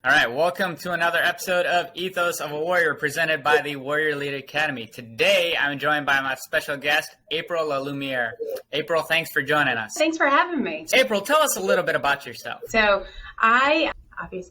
All right, welcome to another episode of Ethos of a Warrior presented by the Warrior Elite Academy. Today, I'm joined by my special guest, April Lalumiere. April, thanks for joining us. Thanks for having me. April, tell us a little bit about yourself. So I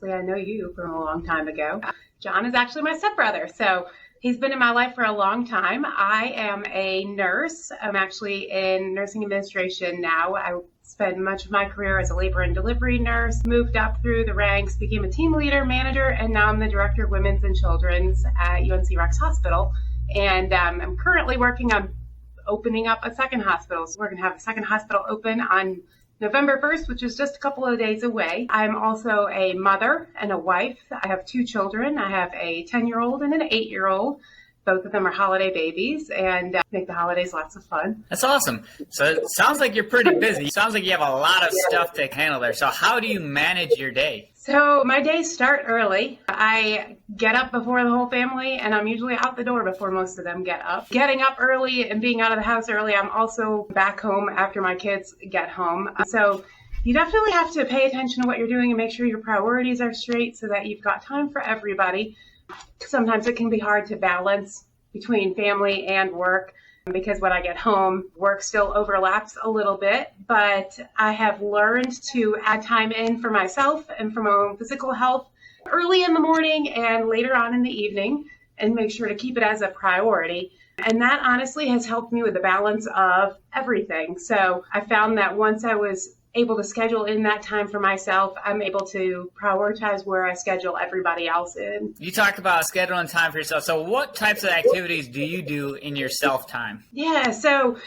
know you from a long time ago. John is actually my stepbrother, so he's been in my life for a long time. I am a nurse. I'm actually in nursing administration now. I spent much of my career as a labor and delivery nurse, moved up through the ranks, became a team leader, manager, and now I'm the director of women's and children's at UNC Rex Hospital. And I'm currently working on opening up a second hospital. So we're going to have a second hospital open on November 1st, which is just a couple of days away. I'm also a mother and a wife. I have two children. I have a 10-year-old and an 8-year-old. Both of them are holiday babies and make the holidays lots of fun. That's awesome. So it sounds like you're pretty busy. It sounds like you have a lot of stuff to handle there. So how do you manage your day? So my days start early. I get up before the whole family, and I'm usually out the door before most of them get up. Getting up early and being out of the house early, I'm also back home after my kids get home. So you definitely have to pay attention to what you're doing and make sure your priorities are straight so that you've got time for everybody. Sometimes it can be hard to balance between family and work because when I get home, work still overlaps a little bit, but I have learned to add time in for myself and for my own physical health early in the morning and later on in the evening and make sure to keep it as a priority. And that honestly has helped me with the balance of everything. So I found that once I was able to schedule in that time for myself, I'm able to prioritize where I schedule everybody else in. You talked about scheduling time for yourself. So what types of activities do you do in your self-time? Yeah, so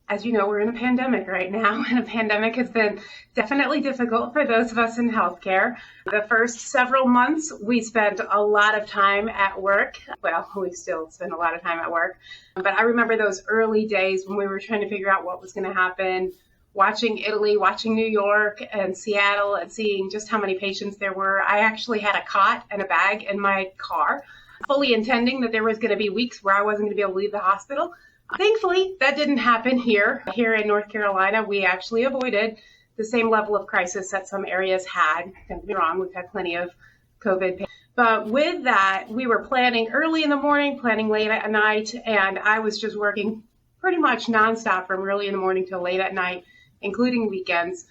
as you know, we're in a pandemic right now, and a pandemic has been definitely difficult for those of us in healthcare. The first several months, we spent a lot of time at work. Well, we still spend a lot of time at work. But I remember those early days when we were trying to figure out what was going to happen, watching Italy, watching New York and Seattle and seeing just how many patients there were. I actually had a cot and a bag in my car, fully intending that there was going to be weeks where I wasn't going to be able to leave the hospital. Thankfully, that didn't happen here. Here in North Carolina, we actually avoided the same level of crisis that some areas had. Don't get me wrong, we've had plenty of COVID. But with that, we were planning early in the morning, planning late at night, and I was just working pretty much nonstop from early in the morning till late at night, including weekends.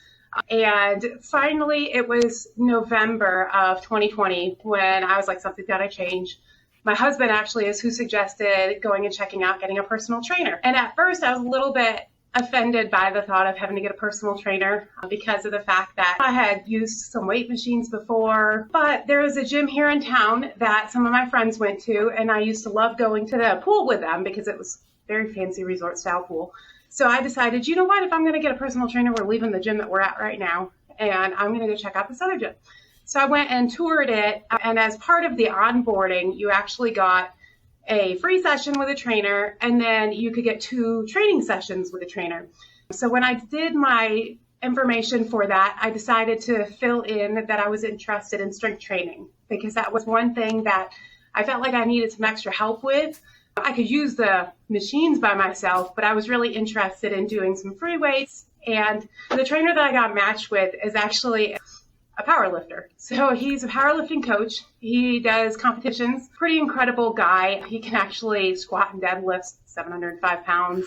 And finally, it was November of 2020 when I was like, something's got to change. My husband actually is who suggested going and checking out getting a personal trainer. And at first, I was a little bit offended by the thought of having to get a personal trainer because of the fact that I had used some weight machines before. But there is a gym here in town that some of my friends went to, and I used to love going to the pool with them because it was a very fancy resort style pool. So I decided, you know what, if I'm going to get a personal trainer, we're leaving the gym that we're at right now, and I'm going to go check out this other gym. So I went and toured it, and as part of the onboarding, you actually got a free session with a trainer, and then you could get 2 training sessions with a trainer. So when I did my information for that, I decided to fill in that I was interested in strength training, because that was one thing that I felt like I needed some extra help with. I could use the machines by myself, but I was really interested in doing some free weights. And the trainer that I got matched with is actually a power lifter. So he's a powerlifting coach. He does competitions. Pretty incredible guy. He can actually squat and deadlift 705 pounds,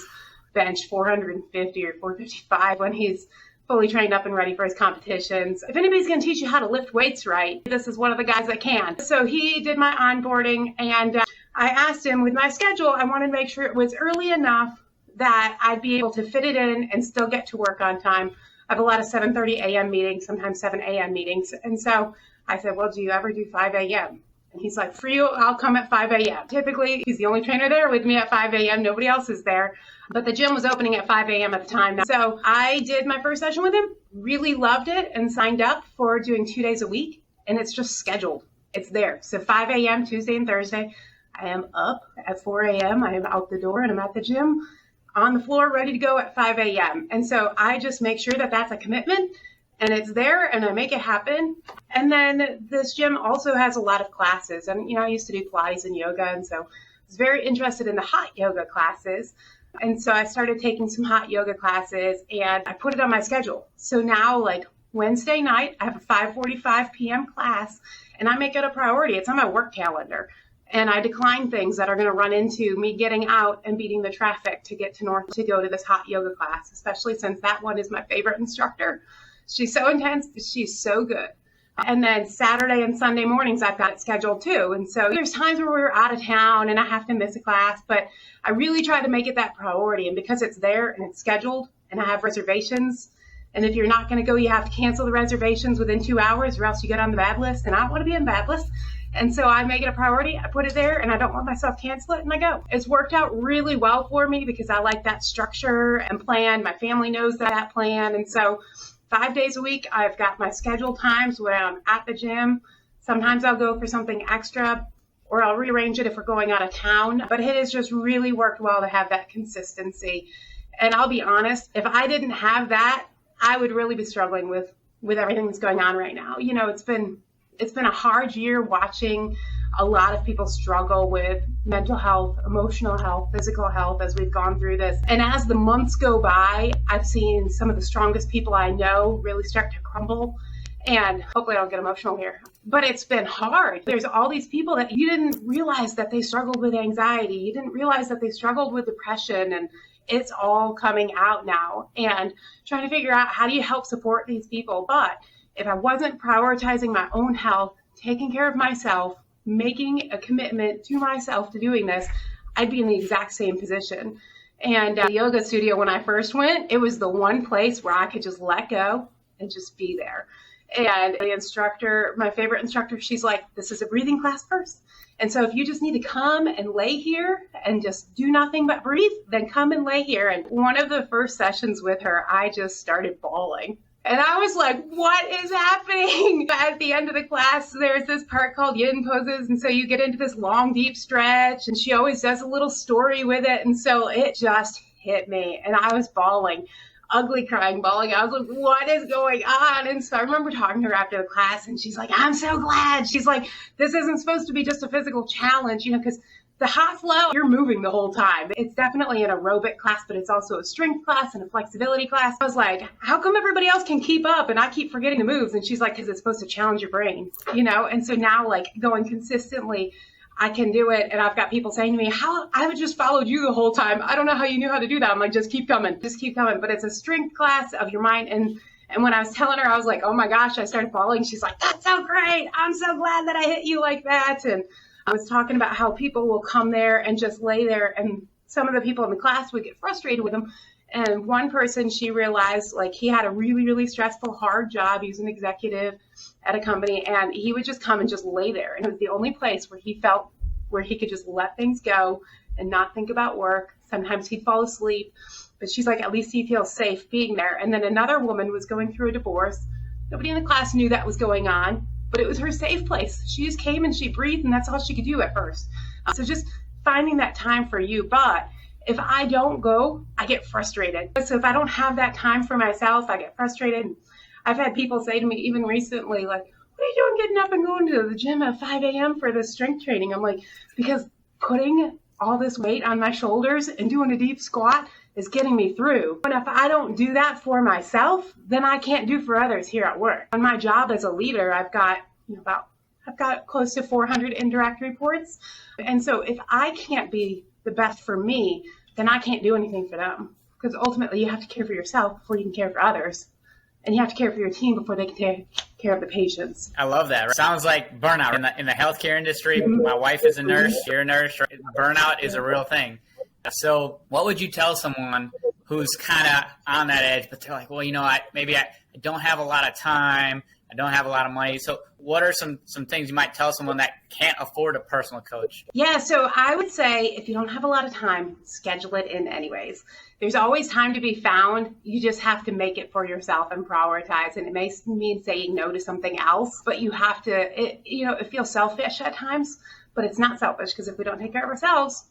bench 450 or 455 when he's fully trained up and ready for his competitions. If anybody's going to teach you how to lift weights right, this is one of the guys that can. So he did my onboarding, and I asked him, with my schedule, I wanted to make sure it was early enough that I'd be able to fit it in and still get to work on time. I have a lot of 7:30 a.m. meetings, sometimes 7 a.m. meetings. And so I said, well, do you ever do 5 a.m.? And he's like, for you, I'll come at 5 a.m. Typically, he's the only trainer there with me at 5 a.m. Nobody else is there. But the gym was opening at 5 a.m. at the time. So I did my first session with him, really loved it, and signed up for doing 2 days a week. And it's just scheduled. It's there. So 5 a.m. Tuesday and Thursday. I am up at 4 a.m. I am out the door and I'm at the gym on the floor ready to go at 5 a.m. And so I just make sure that that's a commitment and it's there and I make it happen. And then this gym also has a lot of classes. And, I used to do Pilates and yoga. And so I was very interested in the hot yoga classes. And so I started taking some hot yoga classes and I put it on my schedule. So now, like, Wednesday night, I have a 5:45 p.m. class, and I make it a priority. It's on my work calendar. And I decline things that are going to run into me getting out and beating the traffic to get to North to go to this hot yoga class, especially since that one is my favorite instructor. She's so intense. She's so good. And then Saturday and Sunday mornings, I've got it scheduled too. And so there's times where we're out of town and I have to miss a class, but I really try to make it that priority. And because it's there and it's scheduled and I have reservations, and if you're not going to go, you have to cancel the reservations within 2 hours or else you get on the bad list. And I don't want to be on the bad list. And so I make it a priority. I put it there and I don't let myself cancel it and I go. It's worked out really well for me because I like that structure and plan. My family knows that plan. And so 5 days a week, I've got my scheduled times where I'm at the gym. Sometimes I'll go for something extra or I'll rearrange it if we're going out of town. But it has just really worked well to have that consistency. And I'll be honest, if I didn't have that, I would really be struggling with everything that's going on right now. You know, it's been a hard year watching a lot of people struggle with mental health, emotional health, physical health as we've gone through this. And as the months go by, I've seen some of the strongest people I know really start to crumble. And hopefully I don't get emotional here, but it's been hard. There's all these people that you didn't realize that they struggled with anxiety. You didn't realize that they struggled with depression, and it's all coming out now. And trying to figure out how do you help support these people. But if I wasn't prioritizing my own health, taking care of myself, making a commitment to myself to doing this, I'd be in the exact same position. And the yoga studio, when I first went, it was the one place where I could just let go and just be there. And the instructor, my favorite instructor, she's like, this is a breathing class first. And so if you just need to come and lay here and just do nothing but breathe, then come and lay here. And one of the first sessions with her, I just started bawling. And I was like, what is happening? At the end of the class, there's this part called Yin Poses. And so you get into this long, deep stretch. And she always does a little story with it. And so it just hit me. And I was bawling, ugly crying, bawling. I was like, what is going on? And so I remember talking to her after the class. And she's like, I'm so glad. She's like, this isn't supposed to be just a physical challenge, you know, because the hot flow, you're moving the whole time. It's definitely an aerobic class, but it's also a strength class and a flexibility class. I was like, how come everybody else can keep up and I keep forgetting the moves? And she's like, because it's supposed to challenge your brain, you know? And so now, like, going consistently, I can do it. And I've got people saying to me, how I would just followed you the whole time. I don't know how you knew how to do that. I'm like, just keep coming, just keep coming. But it's a strength class of your mind. And when I was telling her, I was like, oh my gosh, I started bawling. She's like, that's so great. I'm so glad that I hit you like that. And I was talking about how people will come there and just lay there, and some of the people in the class would get frustrated with them. And one person, she realized, like, he had a really, really stressful, hard job. He was an executive at a company, and he would just come and just lay there. And it was the only place where he felt where he could just let things go and not think about work. Sometimes he'd fall asleep, but she's like, at least he feels safe being there. And then another woman was going through a divorce. Nobody in the class knew that was going on, but it was her safe place. She just came and she breathed, and that's all she could do at first. So just finding that time for you. But if I don't go, I get frustrated. So if I don't have that time for myself, I get frustrated. I've had people say to me even recently, like, what are you doing getting up and going to the gym at 5 a.m. for this strength training? I'm like, because putting all this weight on my shoulders and doing a deep squat is getting me through. And if I don't do that for myself, then I can't do for others here at work. On my job as a leader, I've got close to 400 indirect reports. And so if I can't be the best for me, then I can't do anything for them. Because ultimately you have to care for yourself before you can care for others. And you have to care for your team before they can take care of the patients. I love that. Sounds like burnout in the healthcare industry. Mm-hmm. My wife is a nurse. You're a nurse. Burnout is a real thing. So what would you tell someone who's kind of on that edge, but they're like, well, you know, I don't have a lot of time. I don't have a lot of money. So what are some things you might tell someone that can't afford a personal coach? Yeah, so I would say if you don't have a lot of time, schedule it in anyways. There's always time to be found. You just have to make it for yourself and prioritize. And it may mean saying no to something else, but you have to, it feels selfish at times, but it's not selfish, because if we don't take care of ourselves,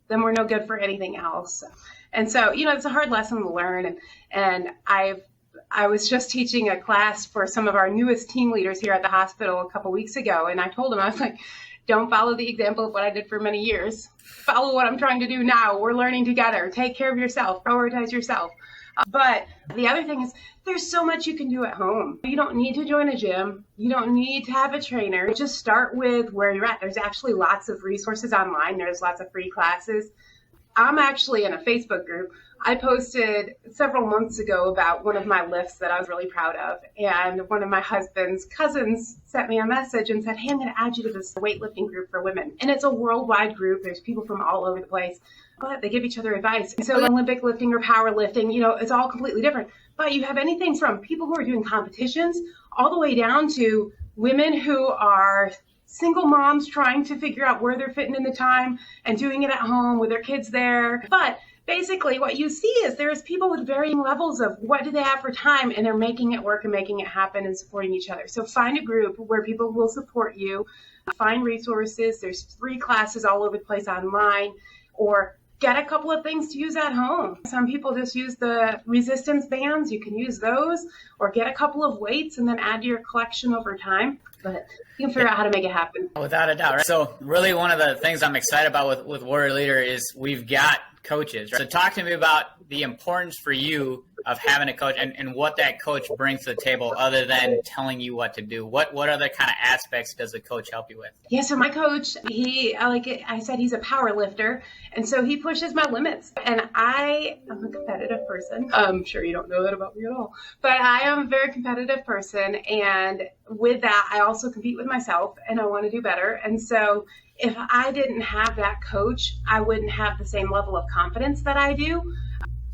then we're no good for anything else. And so, it's a hard lesson to learn. And I was just teaching a class for some of our newest team leaders here at the hospital a couple weeks ago. And I told them, I was like, don't follow the example of what I did for many years. Follow what I'm trying to do now. We're learning together. Take care of yourself. Prioritize yourself. But the other thing is there's so much you can do at home. You don't need to join a gym. You don't need to have a trainer. Just start with where you're at. There's actually lots of resources online. There's lots of free classes. I'm actually in a Facebook group. I posted several months ago about one of my lifts that I was really proud of. And one of my husband's cousins sent me a message and said, hey, I'm going to add you to this weightlifting group for women. And it's a worldwide group. There's people from all over the place, but they give each other advice. So Olympic lifting or powerlifting, it's all completely different. But you have anything from people who are doing competitions all the way down to women who are single moms trying to figure out where they're fitting in the time and doing it at home with their kids there. But basically what you see is there's people with varying levels of what do they have for time, and they're making it work and making it happen and supporting each other. So find a group where people will support you, find resources. There's free classes all over the place online, or get a couple of things to use at home. Some people just use the resistance bands. You can use those, or get a couple of weights and then add to your collection over time. But you can figure out how to make it happen. Without a doubt. Right? So really one of the things I'm excited about with Warrior Leader is we've got coaches. Right? So talk to me about the importance for you of having a coach and what that coach brings to the table other than telling you what to do. What other kind of aspects does the coach help you with? Yeah, so my coach, I said, he's a power lifter. And so he pushes my limits. And I am a competitive person. I'm sure you don't know that about me at all. But I am a very competitive person. And with that, I also compete with myself and I want to do better. And so if I didn't have that coach, I wouldn't have the same level of confidence that I do.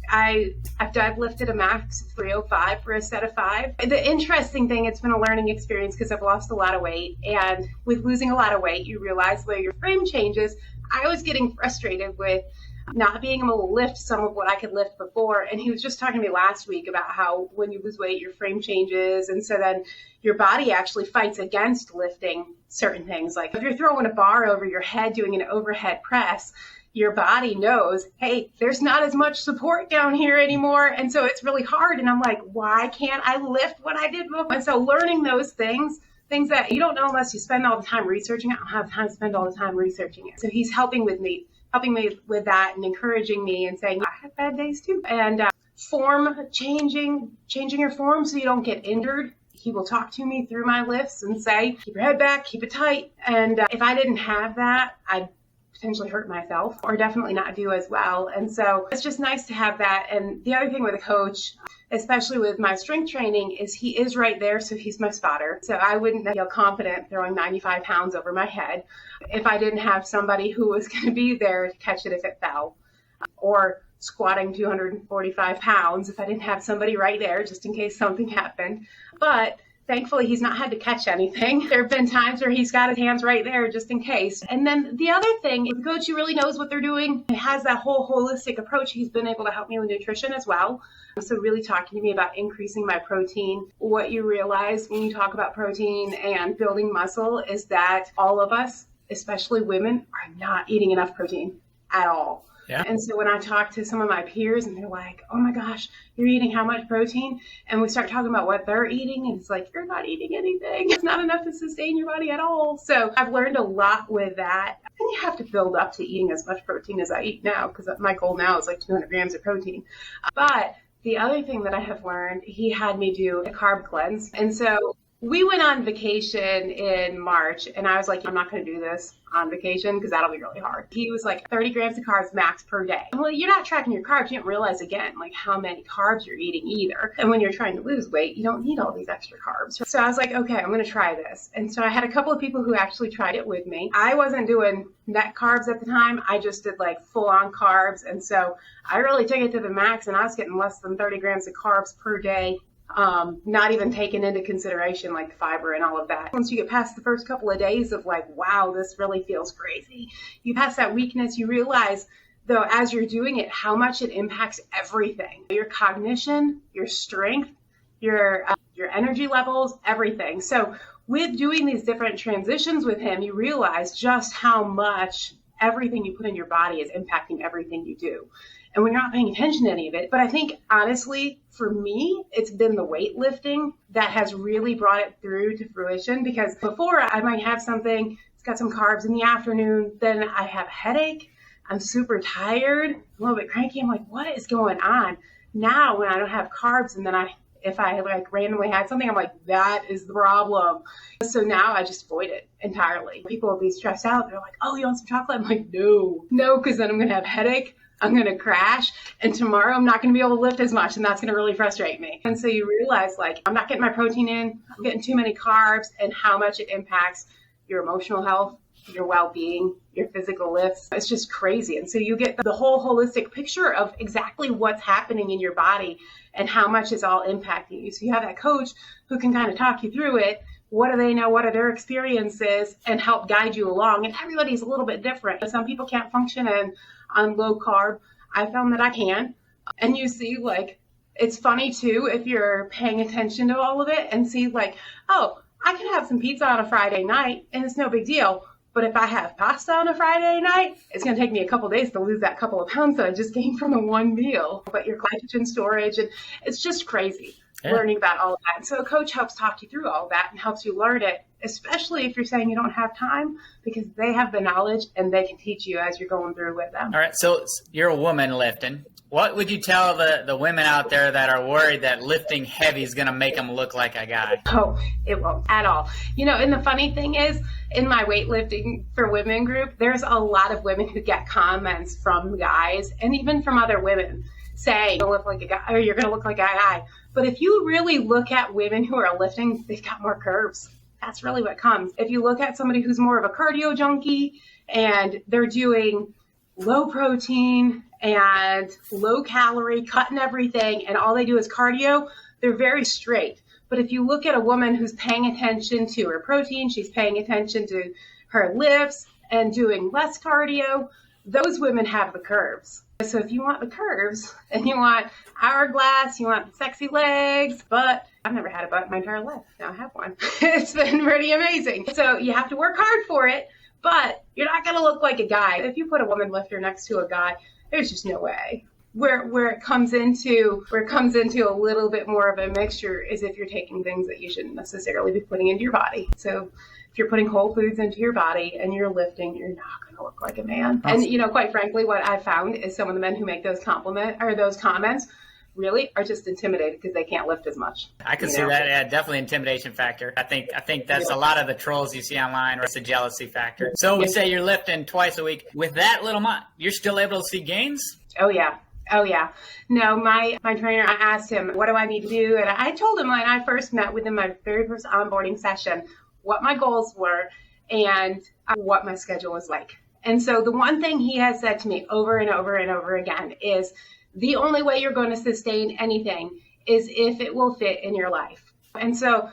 I've deadlifted a max of 305 for a set of 5. The interesting thing, it's been a learning experience because I've lost a lot of weight. And with losing a lot of weight, you realize where your frame changes. I was getting frustrated with not being able to lift some of what I could lift before. And he was just talking to me last week about how when you lose weight, your frame changes. And so then your body actually fights against lifting certain things. Like if you're throwing a bar over your head, doing an overhead press, your body knows, hey, there's not as much support down here anymore. And so it's really hard. And I'm like, why can't I lift what I did before? And so learning those things that you don't know unless you spend all the time researching it. I don't have time to spend all the time researching it. So he's helping me with that and encouraging me and saying, I have bad days too. And changing your form so you don't get injured. He will talk to me through my lifts and say, keep your head back, keep it tight. And if I didn't have that, I'd potentially hurt myself or definitely not do as well. And so it's just nice to have that. And the other thing with a coach, especially with my strength training, is he is right there. So he's my spotter. So I wouldn't feel confident throwing 95 pounds over my head if I didn't have somebody who was going to be there to catch it if it fell, or squatting 245 pounds if I didn't have somebody right there just in case something happened. But thankfully, he's not had to catch anything. There have been times where he's got his hands right there just in case. And then the other thing, the coach who really knows what they're doing, has that whole holistic approach. He's been able to help me with nutrition as well. So really talking to me about increasing my protein. What you realize when you talk about protein and building muscle is that all of us, especially women, are not eating enough protein at all. Yeah. And so when I talk to some of my peers and they're like, oh my gosh, you're eating how much protein? And we start talking about what they're eating and it's like, you're not eating anything. It's not enough to sustain your body at all. So I've learned a lot with that. And you have to build up to eating as much protein as I eat now, because my goal now is like 200 grams of protein. But the other thing that I have learned, he had me do a carb cleanse. And so we went on vacation in March and I was like, I'm not going to do this on vacation because that'll be really hard. He was like 30 grams of carbs max per day. Well, you're not tracking your carbs. You don't realize again, like how many carbs you're eating either. And when you're trying to lose weight, you don't need all these extra carbs. So I was like, okay, I'm going to try this. And so I had a couple of people who actually tried it with me. I wasn't doing net carbs at the time. I just did like full on carbs. And so I really took it to the max and I was getting less than 30 grams of carbs per day. Not even taking into consideration like fiber and all of that. Once you get past the first couple of days of like, wow, this really feels crazy. You pass that weakness, you realize though, as you're doing it, how much it impacts everything. Your cognition, your strength, your energy levels, everything. So with doing these different transitions with him, you realize just how much everything you put in your body is impacting everything you do. And when you're not paying attention to any of it. But I think, honestly, for me, it's been the weightlifting that has really brought it through to fruition. Because before, I might have something, it's got some carbs in the afternoon, then I have a headache, I'm super tired, a little bit cranky. I'm like, what is going on? Now when I don't have carbs and then if I like randomly had something, I'm like, that is the problem. So now I just avoid it entirely. People will be stressed out. They're like, oh, you want some chocolate? I'm like, no, because then I'm going to have a headache. I'm going to crash. And tomorrow I'm not going to be able to lift as much. And that's going to really frustrate me. And so you realize, like, I'm not getting my protein in. I'm getting too many carbs, and how much it impacts your emotional health, your well-being, your physical lifts. It's just crazy. And so you get the whole holistic picture of exactly what's happening in your body and how much it's all impacting you. So you have that coach who can kind of talk you through it. What do they know? What are their experiences? And help guide you along. And everybody's a little bit different. Some people can't function on low carb. I found that I can. And you see, like, it's funny too, if you're paying attention to all of it and see like, oh, I can have some pizza on a Friday night and it's no big deal. But if I have pasta on a Friday night, it's going to take me a couple days to lose that couple of pounds that I just gained from the one meal. But your glycogen storage, and it's just crazy learning about all of that. And so a coach helps talk you through all of that and helps you learn it, especially if you're saying you don't have time, because they have the knowledge and they can teach you as you're going through with them. All right. So you're a woman lifting. What would you tell the women out there that are worried that lifting heavy is going to make them look like a guy? Oh, it won't at all. You know, and the funny thing is, in my weightlifting for women group, there's a lot of women who get comments from guys and even from other women saying, you'll look like a guy, or you're going to look like a guy. But if you really look at women who are lifting, they've got more curves. That's really what comes. If you look at somebody who's more of a cardio junkie and they're doing low protein and low calorie, cutting everything, and all they do is cardio, they're very straight. But if you look at a woman who's paying attention to her protein, she's paying attention to her lifts and doing less cardio, those women have the curves. So if you want the curves and you want hourglass, you want sexy legs, but I've never had a butt in my entire life. Now I have one. It's been pretty amazing. So you have to work hard for it, but you're not going to look like a guy. If you put a woman lifter next to a guy, there's just no way. Where it comes into a little bit more of a mixture is if you're taking things that you shouldn't necessarily be putting into your body. So if you're putting whole foods into your body and you're lifting, you're not going to look like a man. And you know, quite frankly, what I've found is some of the men who make those comments really are just intimidated because they can't lift as much. I can see that. Yeah, definitely intimidation factor. I think that's a lot of the trolls you see online, or it's a jealousy factor. So we say you're lifting twice a week. With that little amount, you're still able to see gains? Oh yeah. No, my trainer, I asked him, what do I need to do? And I told him when I first met with him, my very first onboarding session, what my goals were and what my schedule was like. And so the one thing he has said to me over and over and over again is, the only way you're going to sustain anything is if it will fit in your life. And so,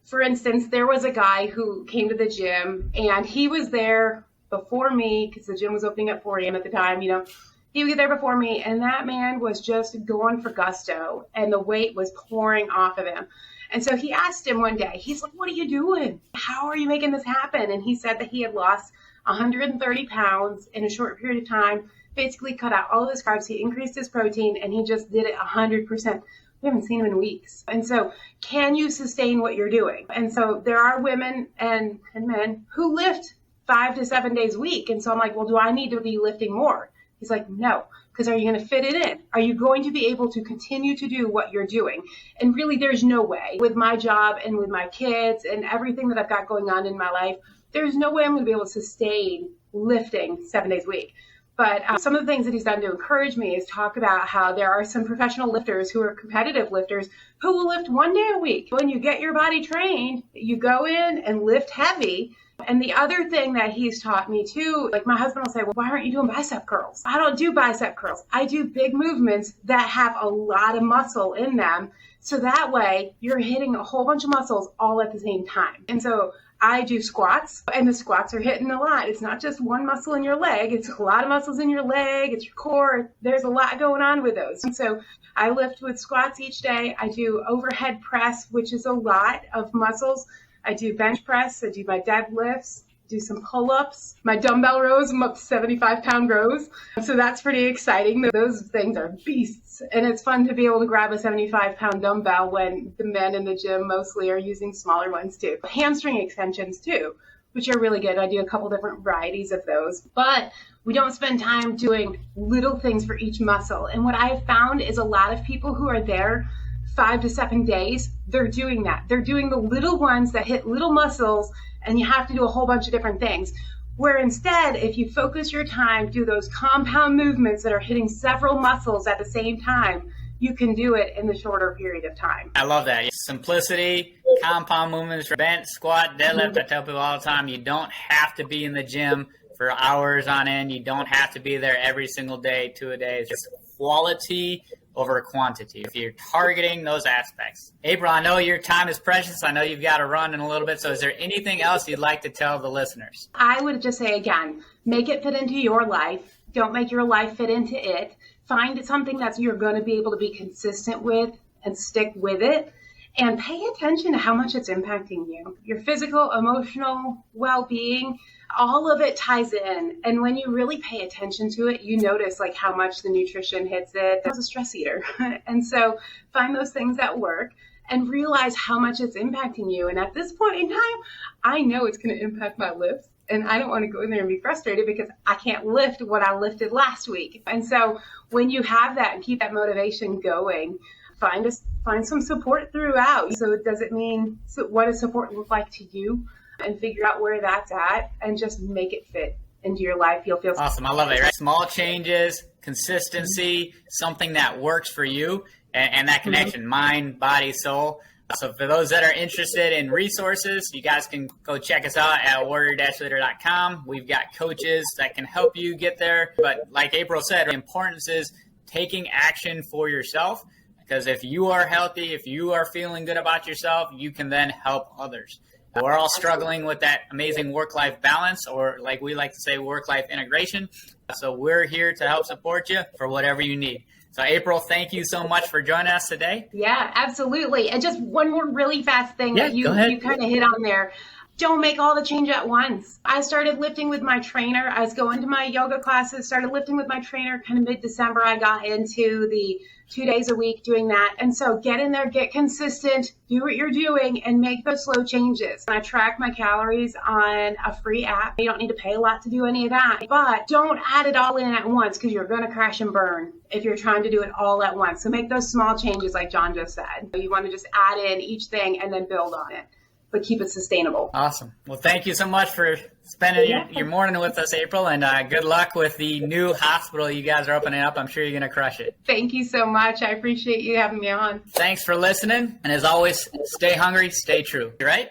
for instance, there was a guy who came to the gym and he was there before me because the gym was opening at 4 a.m. at the time, you know. He was there before me, and that man was just going for gusto, and the weight was pouring off of him. And so he asked him one day, he's like, what are you doing? How are you making this happen? And he said that he had lost 130 pounds in a short period of time, basically cut out all of his carbs, he increased his protein, and he just did it 100%. We haven't seen him in weeks. And so can you sustain what you're doing? And so there are women and men who lift 5 to 7 days a week. And so I'm like, well, do I need to be lifting more? He's like, no, because are you going to fit it in? Are you going to be able to continue to do what you're doing? And really, there's no way. With my job and with my kids and everything that I've got going on in my life, there's no way I'm going to be able to sustain lifting 7 days a week. But some of the things that he's done to encourage me is talk about how there are some professional lifters who are competitive lifters who will lift 1 day a week. When you get your body trained, you go in and lift heavy. And the other thing that he's taught me too, like my husband will say, well, why aren't you doing bicep curls? I don't do bicep curls. I do big movements that have a lot of muscle in them. So that way you're hitting a whole bunch of muscles all at the same time. And so I do squats, and the squats are hitting a lot. It's not just one muscle in your leg. It's a lot of muscles in your leg. It's your core. There's a lot going on with those. And so I lift with squats each day. I do overhead press, which is a lot of muscles. I do bench press. I do my deadlifts. Do some pull-ups. My dumbbell rows, I'm up to 75-pound rows. So that's pretty exciting. Those things are beasts. And it's fun to be able to grab a 75-pound dumbbell when the men in the gym mostly are using smaller ones too. Hamstring extensions too, which are really good. I do a couple different varieties of those, but we don't spend time doing little things for each muscle. And what I've found is a lot of people who are there 5 to 7 days, they're doing that. They're doing the little ones that hit little muscles, and you have to do a whole bunch of different things. Where instead, if you focus your time, do those compound movements that are hitting several muscles at the same time, you can do it in the shorter period of time. I love that. Simplicity, compound movements, bench, squat, deadlift. I tell people all the time, you don't have to be in the gym for hours on end. You don't have to be there every single day, 2 a day. It's just quality over quantity if you're targeting those aspects. April, I know your time is precious. I know you've got to run in a little bit. So is there anything else you'd like to tell the listeners? I would just say, again, make it fit into your life. Don't make your life fit into it. Find something that you're going to be able to be consistent with and stick with it. And pay attention to how much it's impacting you. Your physical, emotional well-being, all of it ties in. And when you really pay attention to it, you notice like how much the nutrition hits it. I was a stress eater. And so find those things that work and realize how much it's impacting you. And at this point in time, I know it's going to impact my lifts. And I don't want to go in there and be frustrated because I can't lift what I lifted last week. And so when you have that and keep that motivation going, find some support throughout. So does it mean, so what does support look like to you? And figure out where that's at and just make it fit into your life. You'll feel awesome. I love it. Right? Small changes, consistency, something that works for you, and that connection, mind, body, soul. So for those that are interested in resources, you guys can go check us out at warrior-leader.com. We've got coaches that can help you get there. But like April said, the importance is taking action for yourself. Because if you are healthy, if you are feeling good about yourself, you can then help others. We're all struggling with that amazing work-life balance, or like we like to say, work-life integration. So we're here to help support you for whatever you need. So April, thank you so much for joining us today. Yeah, absolutely. And just one more really fast thing that you kind of hit on there. Don't make all the change at once. I started lifting with my trainer. I was going to my yoga classes, started lifting with my trainer kind of mid-December. I got into the 2 days a week doing that. And so get in there, get consistent, do what you're doing, and make those slow changes. I track my calories on a free app. You don't need to pay a lot to do any of that. But don't add it all in at once because you're going to crash and burn if you're trying to do it all at once. So make those small changes like John just said. You want to just add in each thing and then build on it, but keep it sustainable. Awesome. Well, thank you so much for spending your morning with us, April, and good luck with the new hospital you guys are opening up. I'm sure you're going to crush it. Thank you so much. I appreciate you having me on. Thanks for listening. And as always, stay hungry, stay true. Right?